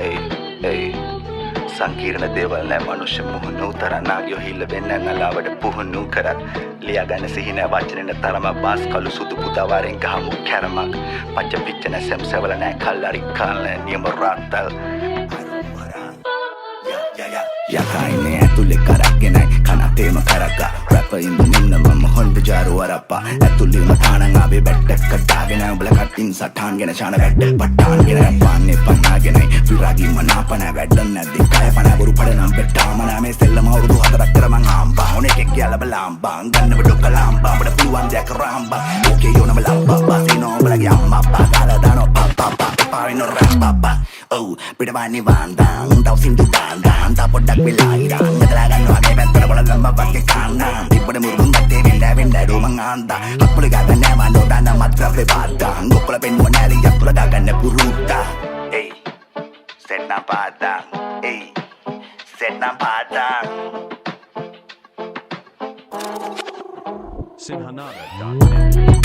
Ei, සංකීර්ණ දේවල් නෑ මනුෂ්‍ය මුහුණු තරනාගයෝ හිල්ල වෙන්න නලාවට පුහුණු කරත් ලියාගන්න සිහින වචනෙන තරම බාස් කළු සුදු පුතාවාරෙන් ගහමු කැරමක් පච්ච පිච්චන සැම්සවල නෑ කල්ලරි කාල නියම රාත්තල් යකයිනේ ඇතුලේ කරක්ගෙනයි කනතේම කරග රැප ඉඳින්න මම හොන්ද ජාරු වරප්පා ඇතුලේම තානන් ආවේ බැට්ටක් කඩාගෙන උඹල කටින් සටහන්ගෙන ඡාන බැට් පට්ටාන්ගෙන පාන්නේ පන්නාගෙනයි විරාගී මනාපන වැඩන් නැද්දි කය පන වරු පඩනම් බෙට්ටාමන මේ සෙල්ලම අවුරුදු 4ක් කර මං ආම්බා ඕනේ කෙක් කියලා බලාම්බා ගන්න බඩොක්ක ලාම්බා බඩ පුළුවන් දෙයක් රාම්බා ඕකේ යෝනම ලාම්බා බාසිනෝ බලගේ අම්මා පාදාලා දානෝ පාපා පාවිනෝ රාම්බා oh පිටවන්නේ වන්දන් තවසින් දුදාන් තාපොඩක් වෙලායිරා මෙතලා ගන්නවා ගේ පැත්තට බලලම්ම වගේ කාන්නා තිබ්බඩ මුරුන් ගත්තේ වෙන්න ඩෝමන් ආන්දා අප්පුල ගන්න නෑ මනෝ දාන මත්‍රපේ පාද්දාන් ඔක්කොල පෙන්නුව නෑලි යතුල ගන්න පුරුත්තා hey සෙන්නා පාද්දාන් hey සෙන්නා පාද්දාන් Sinhanada.net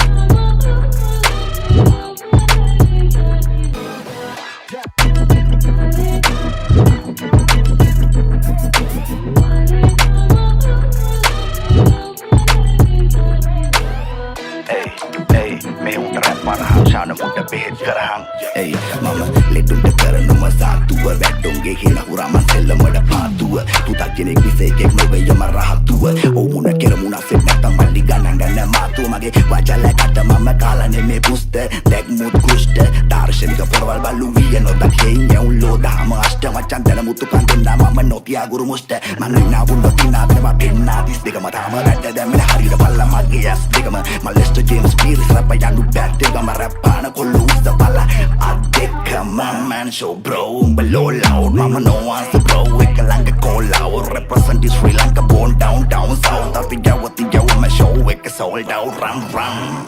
මේ උන්ට රැප් මරහන් ශාන මුට බෙහෙත් කරහන් ඒ මම ලෙඩුන්ට කරනම සාතුව වැට්ටුන්ගේ හින හුරාම සෙල්ලමඩ පාතුව පුතා කෙනෙක් විසේකෙක් නොවේ යම රහතුව ඕමුණ කෙරමුණ සෙත් නැත්තම් මල්ලි ගණන් ගන්න මාතුව මගේ වචලකට මම කාලනේ මේ පුස්ත දැක්මුත් කුෂ්ට දාර්ශනික පොරවල් බලු විය නොදත් හේන් යවුන් ලෝදාම අෂ්ට මචන් දැන මුතු කන්දෙන්නා මම නොතියා ගුරු මුෂ්ට මම නාවුන් නොතිනා වෙනවා පෙන්නා දිස් දෙකම තාම රැඩ දැම්මෙන හරියට බල්ලා මගේ ඇස් දෙකම මල්ලෙස්ට ජේම්ස් පීරිස් රැප යන්නු බැට්ටේගම රැප්පාන කොල්ල උස්ස බලා අදෙකම man show bro below loud mama no answer bro එක ළඟ call out represent Sri Lanka born down south අපි යවතියව my show එක sold out run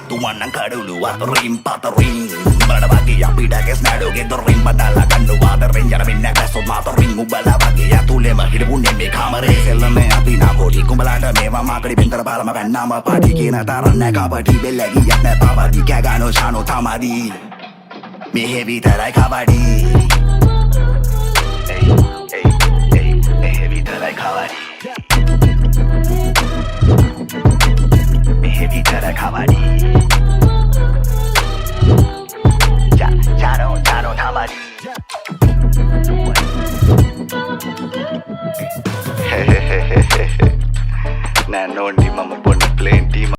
තුවන්නන් කඩුළු අතරින් පතරින් බලන වගේ අපිට ගැස් නඩෝගේ දොරින් බදලා ගන්න වාදරින් යන මෙන්න ගැසොත් මාතරින් උඹලා වගේ යතුලේම හිටපුන්නේ මේ කාමරේ සෙල්ලමේ අපි නාකොටි කුඹලාට මේවා මාකඩි බෙන්තර බාලම ගන්නාම පාටි කියන තරන්න කපටි බෙල්ලගියක් නෑ පාවටි කෑගානෝ ශානෝ තමඩි මේ විතරයි කබඩි මේ විතරයි කබඩි මේ විතරයි කබඩි